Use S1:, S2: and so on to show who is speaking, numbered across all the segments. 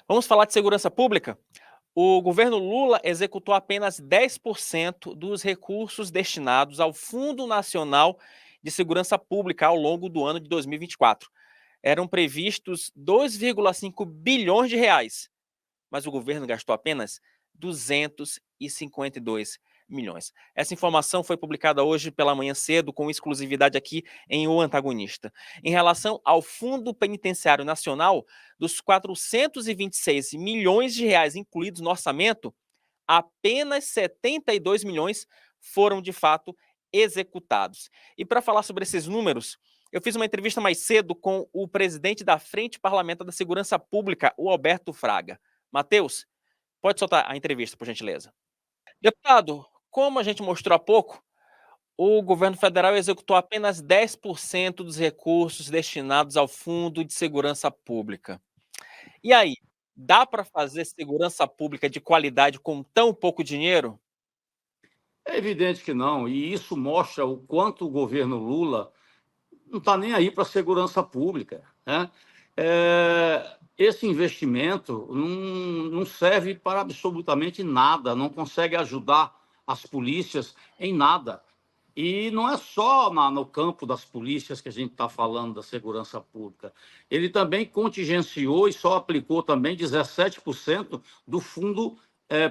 S1: Vamos falar de segurança pública? O governo Lula executou apenas 10% dos recursos destinados ao Fundo Nacional de Segurança Pública ao longo do ano de 2024. Eram previstos 2,5 bilhões de reais, mas o governo gastou apenas 252 milhões. Essa informação foi publicada hoje pela manhã cedo, com exclusividade aqui em O Antagonista. Em relação ao Fundo Penitenciário Nacional, dos 426 milhões de reais incluídos no orçamento, apenas 72 milhões foram de fato executados. E para falar sobre esses números, eu fiz uma entrevista mais cedo com o presidente da Frente Parlamentar da Segurança Pública, o Alberto Fraga. Matheus, pode soltar a entrevista, por gentileza. Deputado, como a gente mostrou há pouco, o governo federal executou apenas 10% dos recursos destinados ao Fundo de Segurança Pública. E aí, dá para fazer segurança pública de qualidade com tão pouco dinheiro?
S2: É evidente que não, e isso mostra o quanto o governo Lula não está nem aí para a segurança pública, né? Esse investimento não serve para absolutamente nada, não consegue ajudar as polícias em nada. E não é só no campo das polícias que a gente está falando da segurança pública. Ele também contingenciou e só aplicou também 17% do fundo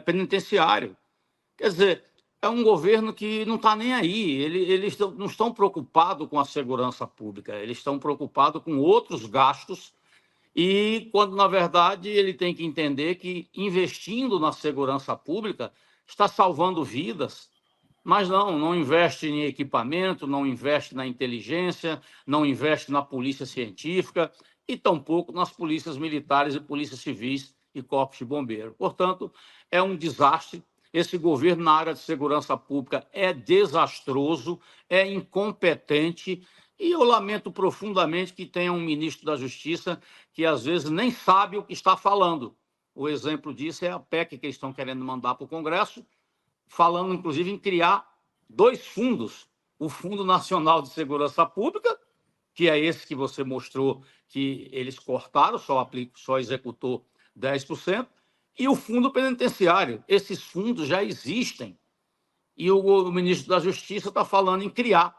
S2: penitenciário. Quer dizer, é um governo que não está nem aí. Eles não estão preocupados com a segurança pública, eles estão preocupados com outros gastos. E quando, na verdade, ele tem que entender que investindo na segurança pública está salvando vidas, mas não investe em equipamento, não investe na inteligência, não investe na polícia científica e tampouco nas polícias militares e polícias civis e corpos de bombeiro. Portanto, é um desastre. Esse governo na área de segurança pública é desastroso, é incompetente e eu lamento profundamente que tenha um ministro da Justiça que às vezes nem sabe o que está falando. O exemplo disso é a PEC que eles estão querendo mandar para o Congresso, falando, inclusive, em criar dois fundos. O Fundo Nacional de Segurança Pública, que é esse que você mostrou que eles cortaram, só executou 10%, e o Fundo Penitenciário. Esses fundos já existem. E o ministro da Justiça está falando em criar,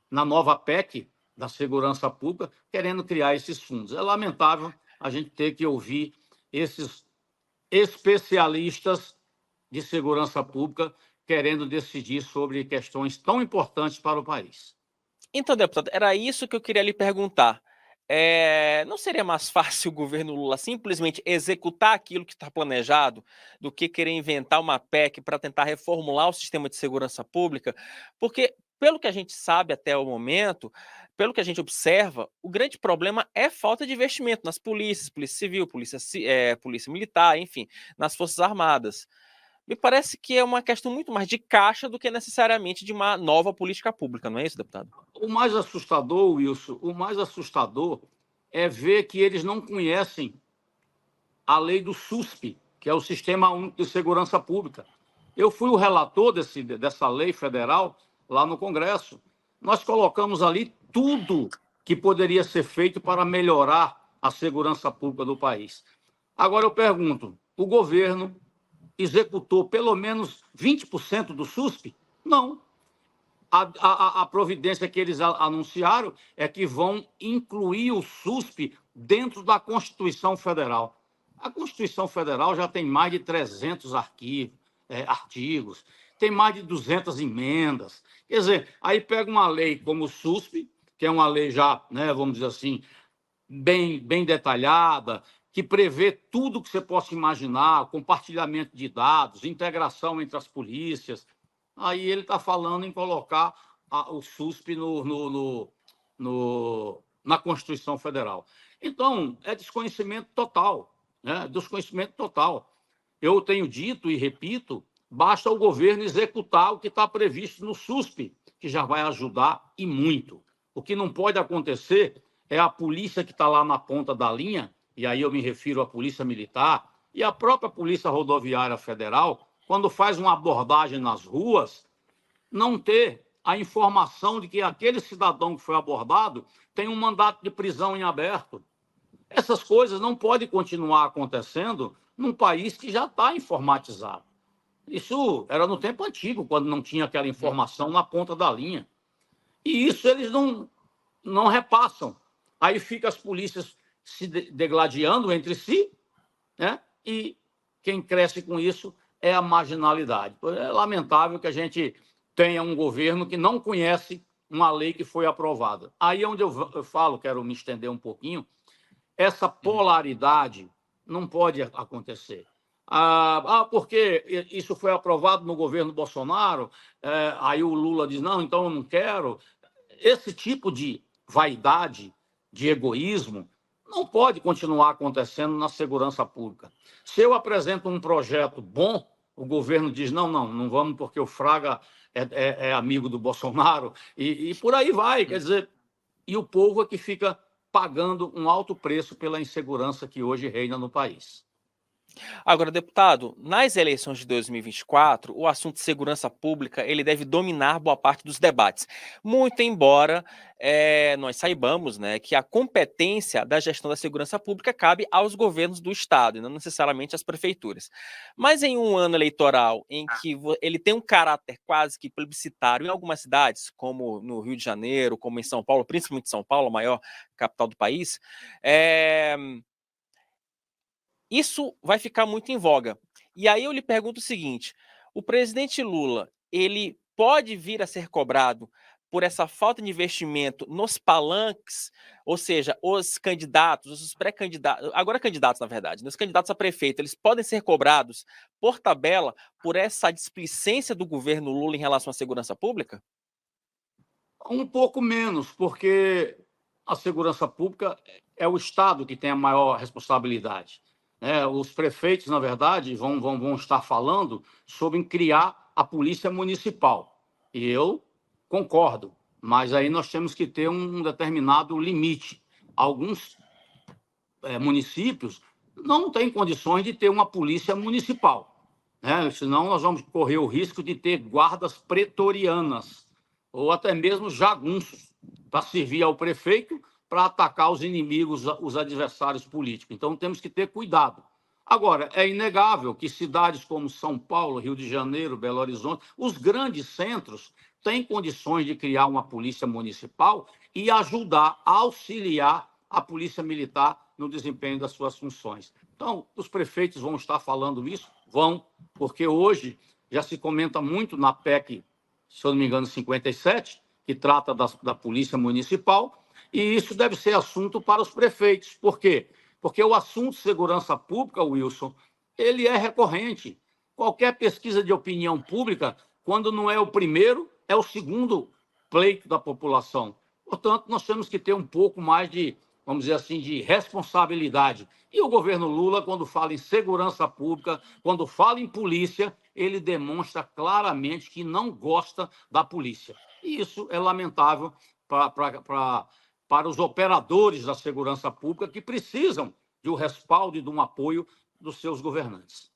S2: na nova PEC da Segurança Pública, querendo criar esses fundos. É lamentável a gente ter que ouvir esses especialistas de segurança pública querendo decidir sobre questões tão importantes para o país.
S1: Então, deputado, era isso que eu queria lhe perguntar. Não seria mais fácil o governo Lula simplesmente executar aquilo que está planejado do que querer inventar uma PEC para tentar reformular o sistema de segurança pública? Porque, pelo que a gente sabe até o momento, pelo que a gente observa, o grande problema é falta de investimento nas polícias, polícia civil, polícia militar, enfim, nas forças armadas. Me parece que é uma questão muito mais de caixa do que necessariamente de uma nova política pública, não é isso, deputado?
S2: O mais assustador, Wilson, o mais assustador é ver que eles não conhecem a lei do SUSP, que é o Sistema Único de Segurança Pública. Eu fui o relator dessa lei federal lá no Congresso. Nós colocamos ali tudo que poderia ser feito para melhorar a segurança pública do país. Agora eu pergunto, o governo executou pelo menos 20% do SUSP? Não. A providência que eles anunciaram é que vão incluir o SUSP dentro da Constituição Federal. A Constituição Federal já tem mais de 300 artigos, tem mais de 200 emendas. Quer dizer, aí pega uma lei como o SUSP, que é uma lei já, né, vamos dizer assim, bem detalhada, que prevê tudo que você possa imaginar, compartilhamento de dados, integração entre as polícias. Aí ele está falando em colocar o SUSP na Constituição Federal. Então, é desconhecimento total, né? Desconhecimento total. Eu tenho dito e repito, basta o governo executar o que está previsto no SUSP, que já vai ajudar e muito. O que não pode acontecer é a polícia que está lá na ponta da linha, e aí eu me refiro à Polícia Militar e à própria Polícia Rodoviária Federal, quando faz uma abordagem nas ruas, não ter a informação de que aquele cidadão que foi abordado tem um mandato de prisão em aberto. Essas coisas não podem continuar acontecendo num país que já está informatizado. Isso era no tempo antigo, quando não tinha aquela informação na ponta da linha. E isso eles não repassam. Aí fica as polícias se degladiando entre si, né? E quem cresce com isso é a marginalidade. É lamentável que a gente tenha um governo que não conhece uma lei que foi aprovada. Aí é onde eu falo, quero me estender um pouquinho, essa polaridade não pode acontecer. Porque isso foi aprovado no governo Bolsonaro, aí o Lula diz, não, então eu não quero. Esse tipo de vaidade, de egoísmo, não pode continuar acontecendo na segurança pública. Se eu apresento um projeto bom, o governo diz, não vamos porque o Fraga é amigo do Bolsonaro, e por aí vai. Quer dizer, e o povo é que fica pagando um alto preço pela insegurança que hoje reina no país.
S1: Agora, deputado, nas eleições de 2024, o assunto segurança pública ele deve dominar boa parte dos debates. Muito embora nós saibamos, né, que a competência da gestão da segurança pública cabe aos governos do Estado, e não necessariamente às prefeituras. Mas em um ano eleitoral em que ele tem um caráter quase que plebiscitário em algumas cidades, como no Rio de Janeiro, como em São Paulo, principalmente São Paulo, a maior capital do país, isso vai ficar muito em voga. E aí eu lhe pergunto o seguinte: o presidente Lula, ele pode vir a ser cobrado por essa falta de investimento nos palanques, ou seja, os candidatos, os pré-candidatos, agora candidatos, na verdade, né, os candidatos a prefeito, eles podem ser cobrados por tabela por essa displicência do governo Lula em relação à segurança pública?
S2: Um pouco menos, porque a segurança pública é o Estado que tem a maior responsabilidade, né? Os prefeitos, na verdade, vão estar falando sobre criar a polícia municipal. E eu concordo, mas aí nós temos que ter um determinado limite. Alguns municípios não têm condições de ter uma polícia municipal, né? Senão nós vamos correr o risco de ter guardas pretorianas ou até mesmo jagunços para servir ao prefeito para atacar os inimigos, os adversários políticos. Então temos que ter cuidado. Agora, é inegável que cidades como São Paulo, Rio de Janeiro, Belo Horizonte, os grandes centros têm condições de criar uma polícia municipal e ajudar, auxiliar a polícia militar no desempenho das suas funções. Então, os prefeitos vão estar falando isso? Vão, porque hoje já se comenta muito na PEC, se eu não me engano, 57, que trata da polícia municipal, e isso deve ser assunto para os prefeitos. Por quê? Porque o assunto de segurança pública, Wilson, ele é recorrente. Qualquer pesquisa de opinião pública, quando não é o primeiro, é o segundo pleito da população. Portanto, nós temos que ter um pouco mais de, vamos dizer assim, de responsabilidade. E o governo Lula, quando fala em segurança pública, quando fala em polícia, ele demonstra claramente que não gosta da polícia. E isso é lamentável para os operadores da segurança pública que precisam de um respaldo e de um apoio dos seus governantes.